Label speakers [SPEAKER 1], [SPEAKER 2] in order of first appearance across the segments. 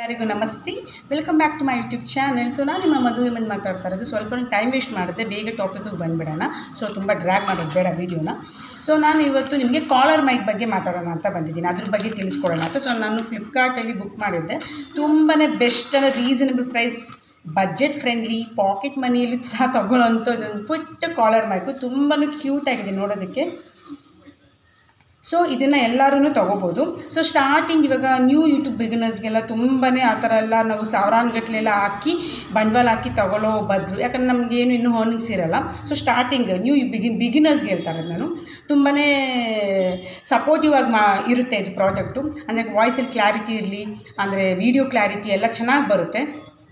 [SPEAKER 1] ಎಲ್ಲರಿಗೂ ನಮಸ್ತೆ, welcome back to my YouTube channel. So ನಾನು ನಿಮ್ಮ ಮಧು ವಿಮನ್ ಮಾತಾಡ್ತಾ ಇರೋದು. ಸ್ವಲ್ಪ ಟೈಮ್ ವೇಸ್ಟ್ ಮಾಡಿದೆ, ಬೇಗ ಟಾಪಿಕ್ಗೆ ಬಂದುಬಿಡೋಣ. ಸೊ ತುಂಬ ಡ್ರ್ಯಾಗ್ ಮಾಡೋದು ಬೇಡ ವೀಡಿಯೋನ. ಸೊ ನಾನು ಇವತ್ತು ನಿಮಗೆ ಕಾಲರ್ ಮೈಕ್ ಬಗ್ಗೆ ಮಾತಾಡೋಣ ಅಂತ ಬಂದಿದ್ದೀನಿ, ಅದ್ರ ಬಗ್ಗೆ ತಿಳಿಸ್ಕೊಡೋಣ ಅಂತ. ಸೊ ನಾನು ಫ್ಲಿಪ್ಕಾರ್ಟಲ್ಲಿ ಬುಕ್ ಮಾಡಿದ್ದೆ. ತುಂಬಾ best reasonable price, budget friendly, pocket ಮನಿಯಲ್ಲಿ ಸಹ ತೊಗೊಳ್ಳೋಂಥದ್ದೊಂದು ಪುಟ್ಟ ಕಾಲರ್ ಮೈಕು. ತುಂಬಾ ಕ್ಯೂಟಾಗಿದೆ ನೋಡೋದಕ್ಕೆ. ಸೊ ಇದನ್ನು ಎಲ್ಲರೂ ತೊಗೋಬೋದು. ಸೊ ಸ್ಟಾರ್ಟಿಂಗ್ ಇವಾಗ ನ್ಯೂ ಯೂಟ್ಯೂಬ್ ಬಿಗಿನರ್ಸ್ಗೆಲ್ಲ ತುಂಬಾ ಆ ಥರ ಎಲ್ಲ ನಾವು ಸಾವಿರಾನುಗಟ್ಟಲೆಲ್ಲ ಹಾಕಿ ಬಂಡವಾಳ ಹಾಕಿ ತೊಗೊಳ್ಳೋ ಬದಲು, ಯಾಕಂದರೆ ನಮಗೇನು ಇನ್ನೂ ಅರ್ನಿಂಗ್ಸ್ ಇರೋಲ್ಲ. ಸೊ ಸ್ಟಾರ್ಟಿಂಗ್ ನ್ಯೂ ಬಿಗಿನರ್ಸ್ಗೆ ಹೇಳ್ತಾರೆ ನಾನು, ತುಂಬಾ ಸಪೋರ್ಟಿವ್ ಆಗಿ ಇರುತ್ತೆ ಇದು ಪ್ರಾಡಕ್ಟು. ಅಂದರೆ ವಾಯ್ಸಲ್ಲಿ ಕ್ಲಾರಿಟಿ ಇರಲಿ, ಅಂದರೆ ವೀಡಿಯೋ ಕ್ಲಾರಿಟಿ ಎಲ್ಲ ಚೆನ್ನಾಗಿ ಬರುತ್ತೆ.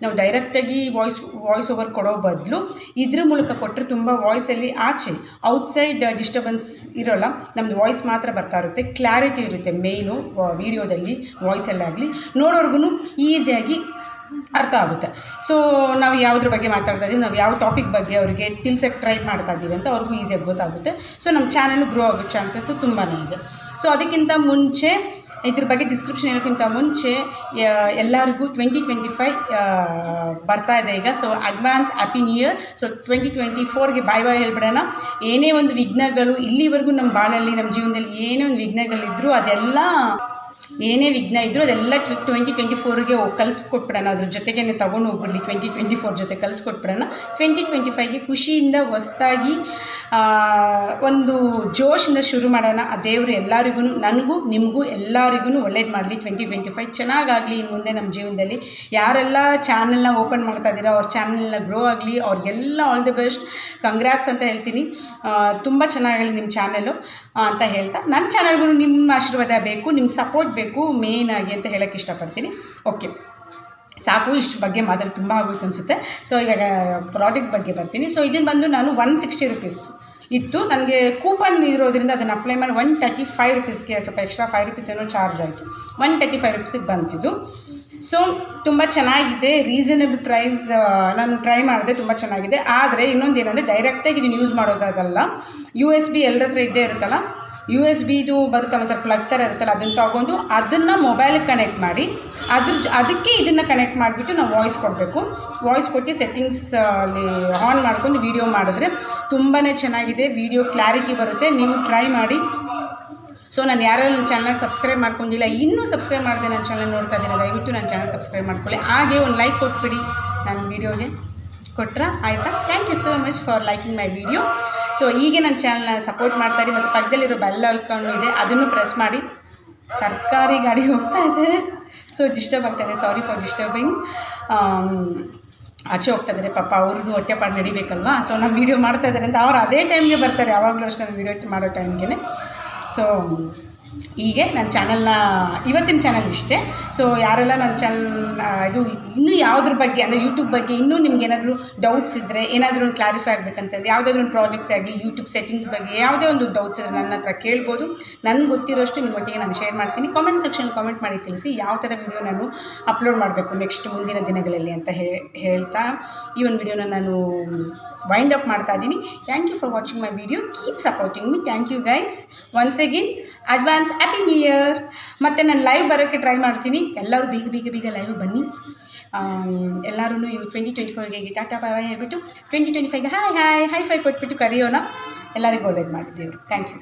[SPEAKER 1] ನಾವು ಡೈರೆಕ್ಟಾಗಿ ವಾಯ್ಸ್ ಓವರ್ ಕೊಡೋ ಬದಲು ಇದ್ರ ಮೂಲಕ ಕೊಟ್ಟರೆ ತುಂಬ ವಾಯ್ಸಲ್ಲಿ ಆಚೆ ಔಟ್ಸೈಡ್ ಡಿಸ್ಟರ್ಬೆನ್ಸ್ ಇರೋಲ್ಲ, ನಮ್ಮದು ವಾಯ್ಸ್ ಮಾತ್ರ ಬರ್ತಾ ಇರುತ್ತೆ, ಕ್ಲಾರಿಟಿ ಇರುತ್ತೆ. ಮೇಯ್ನು ವೀಡಿಯೋದಲ್ಲಿ ವಾಯ್ಸಲ್ಲಾಗಲಿ ನೋಡೋರ್ಗು ಈಸಿಯಾಗಿ ಅರ್ಥ ಆಗುತ್ತೆ. ಸೊ ನಾವು ಯಾವುದ್ರ ಬಗ್ಗೆ ಮಾತಾಡ್ತಾ ಇದ್ದೀವಿ, ನಾವು ಯಾವ ಟಾಪಿಕ್ ಬಗ್ಗೆ ಅವರಿಗೆ ತಿಳ್ಸೋಕ್ಕೆ ಟ್ರೈ ಮಾಡ್ತಾ ಇದ್ದೀವಿ ಅಂತ ಅವ್ರಿಗೂ ಈಸಿಯಾಗಿ ಗೊತ್ತಾಗುತ್ತೆ. ಸೊ ನಮ್ಮ ಚಾನಲ್ ಗ್ರೋ ಆಗೋ ಚಾನ್ಸಸ್ಸು ತುಂಬಾ ಇದೆ. ಸೊ ಅದಕ್ಕಿಂತ ಮುಂಚೆ ಇದ್ರ ಬಗ್ಗೆ ಡಿಸ್ಕ್ರಿಪ್ಷನ್ ಹೇಳೋಕ್ಕಿಂತ ಮುಂಚೆ ಎಲ್ಲರಿಗೂ 2025 ಬರ್ತಾ ಇದೆ ಈಗ. So advance happy new year. So 2024ಗೆ ಬಾಯ್ ಹೇಳ್ಬಿಡೋಣ. ಏನೇ ಒಂದು ವಿಘ್ನಗಳು ಇಲ್ಲಿವರೆಗೂ ನಮ್ಮ ಬಾಳಲ್ಲಿ, ನಮ್ಮ ಜೀವನದಲ್ಲಿ ಏನೇ ಒಂದು ವಿಘ್ನಗಳಿದ್ದರೂ ಏನೇ ವಿಘ್ನ ಇದ್ದರೂ ಅದೆಲ್ಲ 2024ಗೆ ಕಲಿಸ್ಕೊಟ್ಬಿಡೋಣ. ಅದ್ರ ಜೊತೆಗೇ ತೊಗೊಂಡು ಹೋಗ್ಬಿಡ್ಲಿ, 2024 ಜೊತೆ ಕಲಿಸ್ಕೊಟ್ಬಿಡೋಣ. 2025ಗೆ ಖುಷಿಯಿಂದ ಹೊಸ್ದಾಗಿ ಒಂದು ಜೋಶಿಂದ ಶುರು ಮಾಡೋಣ. ಆ ದೇವರು ಎಲ್ಲರಿಗೂ, ನನಗೂ ನಿಮಗೂ ಎಲ್ಲರಿಗೂ ಒಳ್ಳೇದು ಮಾಡಲಿ. 2025 ಚೆನ್ನಾಗಾಗಲಿ. ಇನ್ನು ಮುಂದೆ ನಮ್ಮ ಜೀವನದಲ್ಲಿ ಯಾರೆಲ್ಲ ಚಾನಲ್ನ ಓಪನ್ ಮಾಡ್ತಾ ಇದ್ದೀರಾ, ಅವ್ರ ಚಾನಲ್ನ ಗ್ರೋ ಆಗಲಿ. ಅವ್ರಿಗೆಲ್ಲ ಆಲ್ ದಿ ಬೆಸ್ಟ್, ಕಂಗ್ರ್ಯಾಟ್ಸ್ ಅಂತ ಹೇಳ್ತೀನಿ. ತುಂಬ ಚೆನ್ನಾಗಲಿ ನಿಮ್ಮ ಚಾನಲ್ಲು ಅಂತ ಹೇಳ್ತಾ, ನನ್ನ ಚಾನಲ್ಗೂ ನಿಮ್ಮ ಆಶೀರ್ವಾದ ಬೇಕು, ನಿಮ್ಮ ಸಪೋರ್ಟ್ ಬೇಕು ಮೇಯ್ನ್ ಆಗಿ ಅಂತ ಹೇಳೋಕ್ಕೆ ಇಷ್ಟಪಡ್ತೀನಿ. ಓಕೆ, ಸಾಕು, ಇಷ್ಟು ಬಗ್ಗೆ ಮಾತಾಡಿ ತುಂಬ ಆಗೋಯ್ತು ಅನಿಸುತ್ತೆ. ಸೊ ಇವಾಗ ಪ್ರಾಡಕ್ಟ್ ಬಗ್ಗೆ ಬರ್ತೀನಿ. ಸೊ ಇದನ್ನು ಬಂದು ನಾನು 160 ರುಪೀಸ್ ಇತ್ತು, ನನಗೆ ಕೂಪನ್ ಇರೋದ್ರಿಂದ ಅದನ್ನು ಅಪ್ಲೈ ಮಾಡಿ 135 ರುಪೀಸ್ಗೆ ಸ್ವಲ್ಪ ಎಕ್ಸ್ಟ್ರಾ 5 ರುಪೀಸ್ ಏನೋ ಚಾರ್ಜ್ ಆಯಿತು. 135 ರುಪೀಸಿಗೆ ಬಂತಿದ್ದು. ಸೊ ತುಂಬ ಚೆನ್ನಾಗಿದೆ, ರೀಸನಬಲ್ ಪ್ರೈಸ್. ನಾನು ಟ್ರೈ ಮಾಡಿದೆ, ತುಂಬ ಚೆನ್ನಾಗಿದೆ. ಆದರೆ ಇನ್ನೊಂದು ಏನಂದರೆ, ಡೈರೆಕ್ಟಾಗಿ ಇದನ್ನು ಯೂಸ್ ಮಾಡೋದಾಗಲ್ಲ. USB ಎಲ್ಲರ ಹತ್ರ ಇದ್ದೇ ಇರುತ್ತಲ್ಲ, USB ಬರುತ್ತಲ್ಲ ಒಂಥರ ಪ್ಲಗ್ ಥರ ಇರುತ್ತಲ್ಲ, ಅದನ್ನು ತೊಗೊಂಡು ಅದನ್ನು ಮೊಬೈಲಿಗೆ ಕನೆಕ್ಟ್ ಮಾಡಿ ಅದಕ್ಕೆ ಇದನ್ನು ಕನೆಕ್ಟ್ ಮಾಡಿಬಿಟ್ಟು ನಾವು ವಾಯ್ಸ್ ಕೊಡಬೇಕು. ವಾಯ್ಸ್ ಕೊಟ್ಟು ಸೆಟ್ಟಿಂಗ್ಸ್ ಅಲ್ಲಿ ಆನ್ ಮಾಡ್ಕೊಂಡು ವೀಡಿಯೋ ಮಾಡಿದ್ರೆ ತುಂಬಾ ಚೆನ್ನಾಗಿದೆ, ವೀಡಿಯೋ ಕ್ಲಾರಿಟಿ ಬರುತ್ತೆ. ನೀವು ಟ್ರೈ ಮಾಡಿ. ಸೊ ನಾನು ಯಾರೆಲ್ಲ ನನ್ನ ಚಾನಲ್ ಸಬ್ಸ್ಕ್ರೈಬ್ ಮಾಡ್ಕೊಂಡಿಲ್ಲ, ಇನ್ನೂ ಸಬ್ಸ್ಕ್ರೈಬ್ ಮಾಡಿದೆ ನನ್ನ ಚಾನಲ್ ನೋಡ್ತಾ ಇದ್ದೀನಿ, ದಯವಿಟ್ಟು ನನ್ನ ಚಾನಲ್ ಸಬ್ಸ್ಕ್ರೈಬ್ ಮಾಡ್ಕೊಳ್ಳಿ. ಹಾಗೆ ಒಂದು ಲೈಕ್ ಕೊಟ್ಬಿಡಿ ನನ್ನ ವೀಡಿಯೋಗೆ. ಕೊಟ್ರಾ ಆಯಿತಾ? Thank you so much for liking my video. So ಹೀಗೆ ನನ್ನ ಚಾನಲ್ನ ಸಪೋರ್ಟ್ ಮಾಡ್ತಾರೆ. ಮತ್ತು ಪಕ್ಕದಲ್ಲಿರೋ ಬೆಲ್ ಐಕಾನ್ ಇದೆ, ಅದನ್ನು ಪ್ರೆಸ್ ಮಾಡಿ. ತರಕಾರಿ ಗಾಡಿ ಹೋಗ್ತಾ ಇದೆ, ಸೊ ಡಿಸ್ಟರ್ಬ್ ಆಗ್ತಾಯಿದೆ, ಸಾರಿ ಫಾರ್ ಡಿಸ್ಟರ್ಬಿಂಗ್. ಆಚೆ ಹೋಗ್ತಾ ಇದ್ದಾರೆ ಪಾಪ, ಅವ್ರದ್ದು ಹೊಟ್ಟೆಪಾಡು ನಡಿಬೇಕಲ್ವಾ. ಸೊ ನಮ್ಮ ವೀಡಿಯೋ ಮಾಡ್ತಾ ಇದ್ದಾರೆ ಅಂತ ಅವ್ರು ಅದೇ ಟೈಮ್ಗೆ ಬರ್ತಾರೆ, ಯಾವಾಗಲೂ ಅಷ್ಟೇ ನಾನು ವೀಡಿಯೋ ಮಾಡೋ ಟೈಮ್ಗೆ. ಸೊ ಹೀಗೆ ನನ್ನ ಚಾನಲ್ನ ಇವತ್ತಿನ ಚಾನಲ್ ಇಷ್ಟೇ. ಸೊ ಯಾರೆಲ್ಲ ನನ್ನ ಚಾನಲ್ ಇದು ಇನ್ನೂ ಯಾವುದ್ರ ಬಗ್ಗೆ, ಅಂದರೆ ಯೂಟ್ಯೂಬ್ ಬಗ್ಗೆ ಇನ್ನೂ ನಿಮ್ಗೆ ಏನಾದರೂ ಡೌಟ್ಸ್ ಇದ್ದರೆ, ಏನಾದರೂ ಒಂದು ಕ್ಲಾರಿಫೈ ಆಗಬೇಕಂತಂದರೆ, ಯಾವುದಾದ್ರೂ ಒಂದು ಪ್ರಾಜೆಕ್ಟ್ಸ್ ಆಗಲಿ, ಯೂಟ್ಯೂಬ್ ಸೆಟ್ಟಿಂಗ್ಸ್ ಬಗ್ಗೆ ಯಾವುದೇ ಒಂದು ಡೌಟ್ಸ್ ಇದ್ದರೆ ನನ್ನ ಹತ್ರ ಕೇಳ್ಬೋದು. ನನಗೆ ಗೊತ್ತಿರೋಷ್ಟು ನಿಮ್ಮೊಟ್ಟಿಗೆ ನಾನು ಶೇರ್ ಮಾಡ್ತೀನಿ. ಕಾಮೆಂಟ್ ಸೆಕ್ಷನ್ ಕಾಮೆಂಟ್ ಮಾಡಿ ತಿಳಿಸಿ ಯಾವ ಥರ ವೀಡಿಯೋ ನಾನು ಅಪ್ಲೋಡ್ ಮಾಡಬೇಕು ನೆಕ್ಸ್ಟ್ ಮುಂದಿನ ದಿನಗಳಲ್ಲಿ ಅಂತ ಹೇಳ್ತಾ ಈ ಒಂದು ವೀಡಿಯೋನ ನಾನು ವೈಂಡ್ ಅಪ್ ಮಾಡ್ತಾ ಇದ್ದೀನಿ. Thank you for watching my video, keep supporting me. Thank you guys once again. Advance happy new year. ಮತ್ತು ನಾನು ಲೈವ್ ಬರೋಕ್ಕೆ ಟ್ರೈ ಮಾಡ್ತೀನಿ. ಎಲ್ಲರೂ ಬೇಗ ಲೈವ್ ಬನ್ನಿ. ಎಲ್ಲರೂ 2024ಗೆ ಟಾಟಾ ಬಾಯ್ ಹೇಳ್ಬಿಟ್ಟು 2025ಗೆ ಹಾಯ್ ಫೈ ಕೊಟ್ಬಿಟ್ಟು ಕರೆಯೋಣ. ಎಲ್ಲರಿಗೂ ಒಳ್ಳೇದು ಮಾಡಿದ್ದೀವಿ. Thank you.